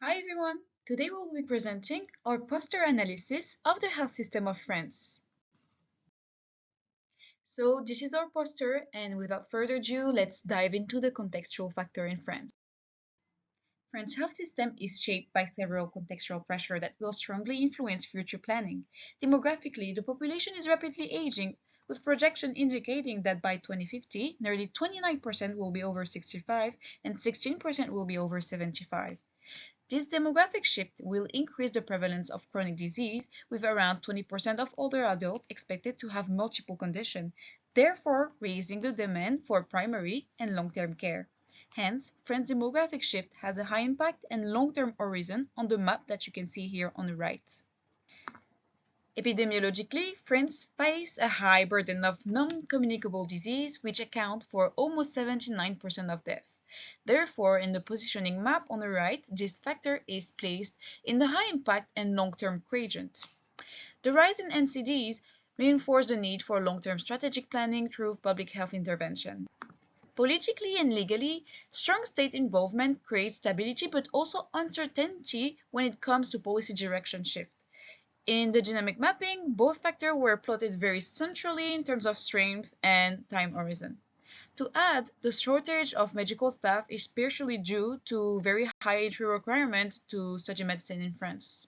Hi everyone! Today we'll be presenting our poster analysis of the health system of France. So this is our poster, and without further ado, let's dive into the contextual factor in France. France's health system is shaped by several contextual pressures that will strongly influence future planning. Demographically, the population is rapidly aging, with projections indicating that by 2050, nearly 29% will be over 65 and 16% will be over 75. This demographic shift will increase the prevalence of chronic disease, with around 20% of older adults expected to have multiple conditions, therefore raising the demand for primary and long-term care. Hence, France's demographic shift has a high impact and long-term horizon on the map that you can see here on the right. Epidemiologically, France faces a high burden of non-communicable disease, which account for almost 79% of deaths. Therefore, in the positioning map on the right, this factor is placed in the high impact and long-term quadrant. The rise in NCDs reinforce the need for long-term strategic planning through public health intervention. Politically and legally, strong state involvement creates stability but also uncertainty when it comes to policy direction shift. In the dynamic mapping, both factors were plotted very centrally in terms of strength and time horizon. To add, the shortage of medical staff is partially due to very high entry requirement to study medicine in France.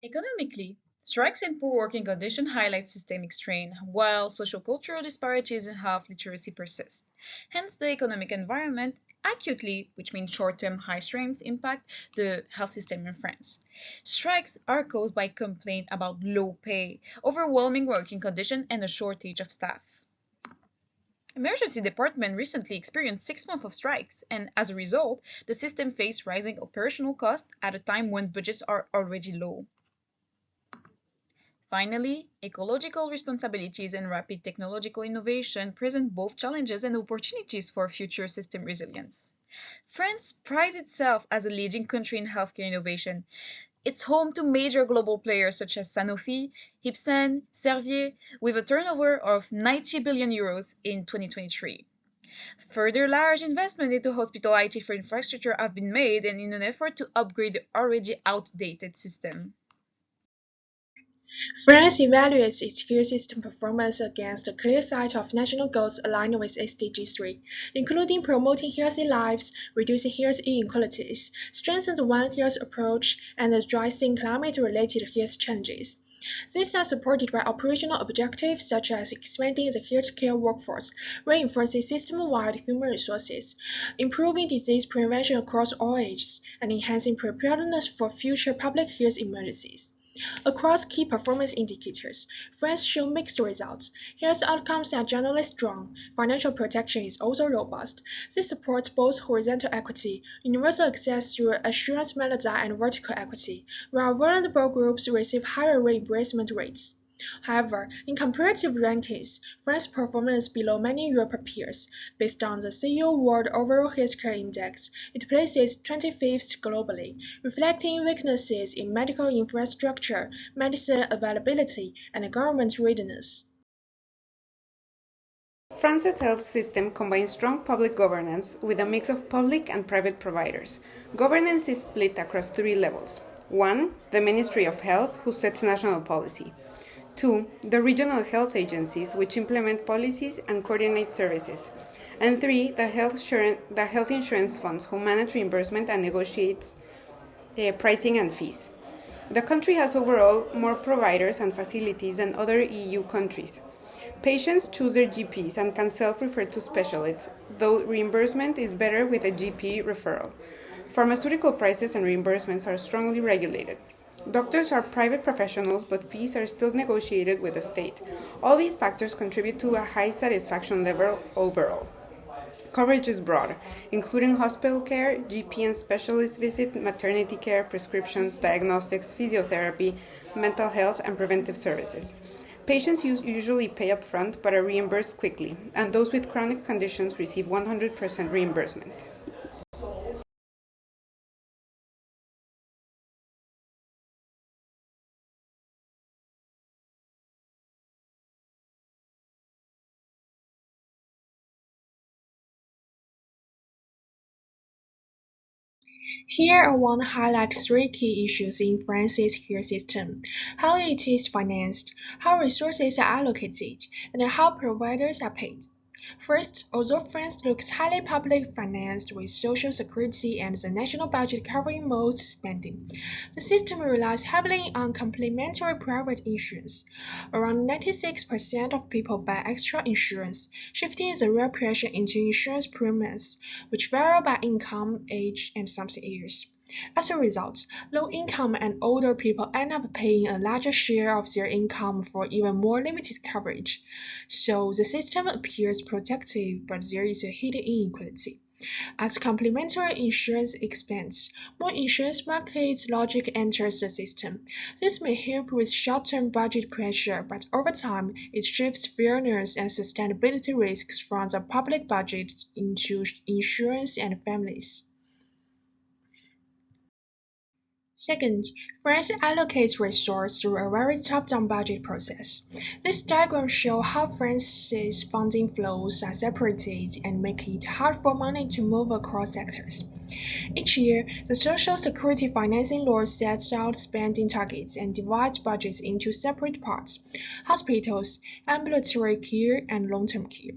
Economically, strikes and poor working conditions highlight systemic strain, while sociocultural disparities in health literacy persist. Hence, the economic environment acutely, which means short-term high-strength, impact the health system in France. Strikes are caused by complaints about low pay, overwhelming working conditions, and a shortage of staff. Emergency department recently experienced 6 months of strikes, and as a result, the system faced rising operational costs at a time when budgets are already low. Finally, ecological responsibilities and rapid technological innovation present both challenges and opportunities for future system resilience. France prides itself as a leading country in healthcare innovation. It's home to major global players such as Sanofi, Ipsen, Servier, with a turnover of 90 billion euros in 2023. Further large investment into hospital IT for infrastructure have been made and in an effort to upgrade the already outdated system. France evaluates its care system performance against a clear set of national goals aligned with SDG 3, including promoting healthy lives, reducing health inequalities, strengthening the One Health approach, and addressing climate-related health challenges. These are supported by operational objectives such as expanding the healthcare workforce, reinforcing system-wide human resources, improving disease prevention across all ages, and enhancing preparedness for future public health emergencies. Across key performance indicators, France showed mixed results. Health outcomes are generally strong. Financial protection is also robust. This supports both horizontal equity, universal access through assurance maladie, and vertical equity, while vulnerable groups receive higher reimbursement rates. However, in comparative rankings, France's performance is below many European peers. Based on the CEO World Overall Healthcare Index, it places 25th globally, reflecting weaknesses in medical infrastructure, medicine availability, and government readiness. France's health system combines strong public governance with a mix of public and private providers. Governance is split across three levels. 1. The Ministry of Health, who sets national policy. 2. The regional health agencies, which implement policies and coordinate services. And 3. The health insurance funds, who manage reimbursement and negotiate pricing and fees. The country has overall more providers and facilities than other EU countries. Patients choose their GPs and can self-refer to specialists, though reimbursement is better with a GP referral. Pharmaceutical prices and reimbursements are strongly regulated. Doctors are private professionals, but fees are still negotiated with the state. All these factors contribute to a high satisfaction level overall. Coverage is broad, including hospital care, GP and specialist visit, maternity care, prescriptions, diagnostics, physiotherapy, mental health, and preventive services. Patients usually pay upfront but are reimbursed quickly, and those with chronic conditions receive 100% reimbursement. Here I want to highlight three key issues in France's care system: how it is financed, how resources are allocated, and how providers are paid. First, although France looks highly public financed with Social Security and the national budget covering most spending, the system relies heavily on complementary private insurance. Around 96% of people buy extra insurance, shifting the real pressure into insurance premiums, which vary by income, age, and some years. As a result, low-income and older people end up paying a larger share of their income for even more limited coverage. So the system appears protective, but there is a hidden inequality. As complementary insurance expands, more insurance market logic enters the system. This may help with short-term budget pressure, but over time, it shifts fairness and sustainability risks from the public budget into insurance and families. Second, France allocates resources through a very top-down budget process. This diagram shows how France's funding flows are separated and make it hard for money to move across sectors. Each year, the Social Security financing law sets out spending targets and divides budgets into separate parts: hospitals, ambulatory care, and long-term care.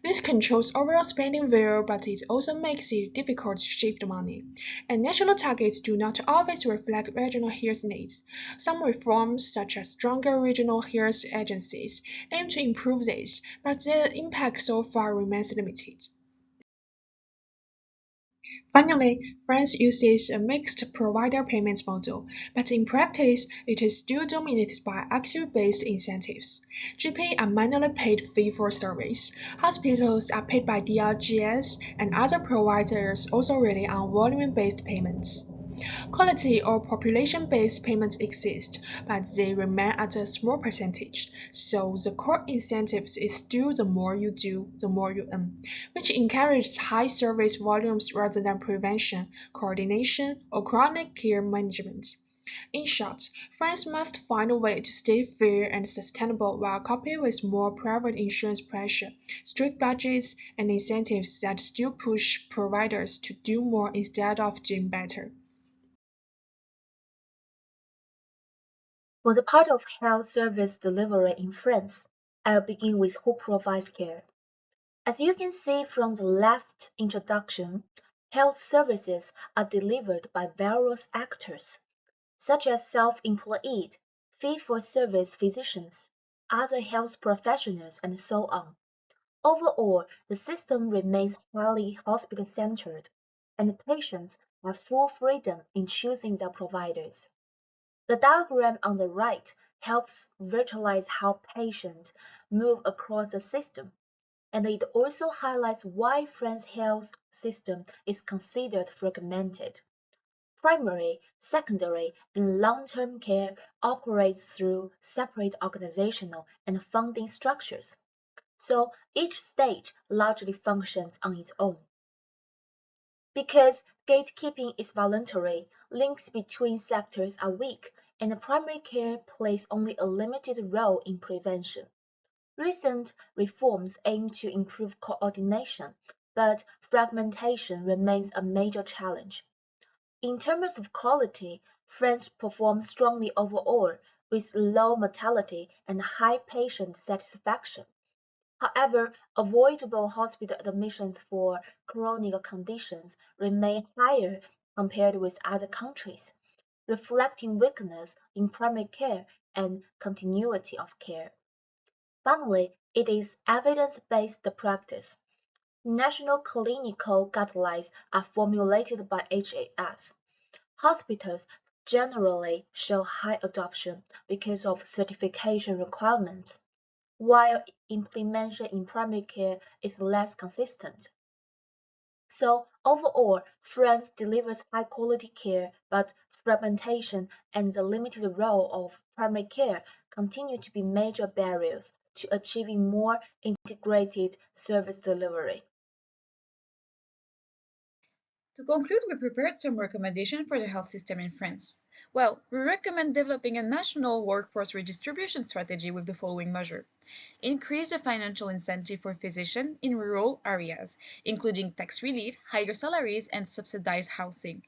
This controls overall spending well, but it also makes it difficult to shift money. And national targets do not always reflect regional health needs. Some reforms, such as stronger regional health agencies, aim to improve this, but their impact so far remains limited. Finally, France uses a mixed provider payment model, but in practice, it is still dominated by active-based incentives. GP are manually paid fee-for-service, hospitals are paid by DRGs, and other providers also rely on volume-based payments. Quality or population-based payments exist, but they remain at a small percentage, so the core incentive is still the more you do, the more you earn, which encourages high service volumes rather than prevention, coordination, or chronic care management. In short, France must find a way to stay fair and sustainable while coping with more private insurance pressure, strict budgets, and incentives that still push providers to do more instead of doing better. For the part of health service delivery in France, I'll begin with who provides care. As you can see from the left introduction, health services are delivered by various actors, such as self-employed, fee-for-service physicians, other health professionals, and so on. Overall, the system remains highly hospital-centered, and patients have full freedom in choosing their providers. The diagram on the right helps visualize how patients move across the system, and it also highlights why France's health system is considered fragmented. Primary, secondary, and long-term care operates through separate organizational and funding structures, so each stage largely functions on its own. Because gatekeeping is voluntary, links between sectors are weak, and primary care plays only a limited role in prevention. Recent reforms aim to improve coordination, but fragmentation remains a major challenge. In terms of quality, France performs strongly overall, with low mortality and high patient satisfaction. However, avoidable hospital admissions for chronic conditions remain higher compared with other countries, reflecting weakness in primary care and continuity of care. Finally, it is evidence-based practice. National clinical guidelines are formulated by HAS. Hospitals generally show high adoption because of certification requirements, while implementation in primary care is less consistent. So overall, France delivers high-quality care, but fragmentation and the limited role of primary care continue to be major barriers to achieving more integrated service delivery. To conclude, we prepared some recommendations for the health system in France. Well, we recommend developing a national workforce redistribution strategy with the following measure. Increase the financial incentive for physicians in rural areas, including tax relief, higher salaries, and subsidized housing.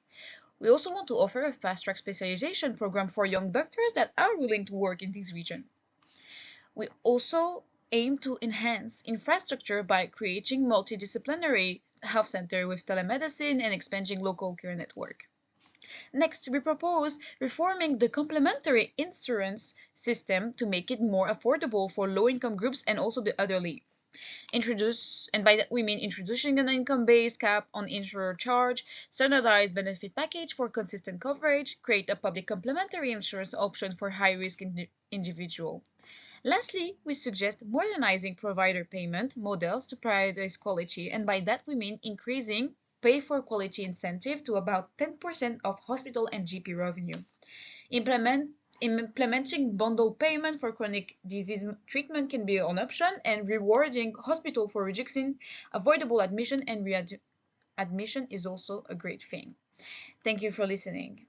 We also want to offer a fast-track specialization program for young doctors that are willing to work in this region. We also aim to enhance infrastructure by creating multidisciplinary health centers with telemedicine and expanding local care network. Next, we propose reforming the complementary insurance system to make it more affordable for low-income groups and also the elderly. And by that we mean introducing an income-based cap on insurer charge, standardized benefit package for consistent coverage, create a public complementary insurance option for high-risk individual. Lastly, we suggest modernizing provider payment models to prioritize quality, and by that we mean increasing pay for quality incentive to about 10% of hospital and GP revenue. Implementing bundle payment for chronic disease treatment can be an option, and rewarding hospital for reducing avoidable admission and readmission is also a great thing. Thank you for listening.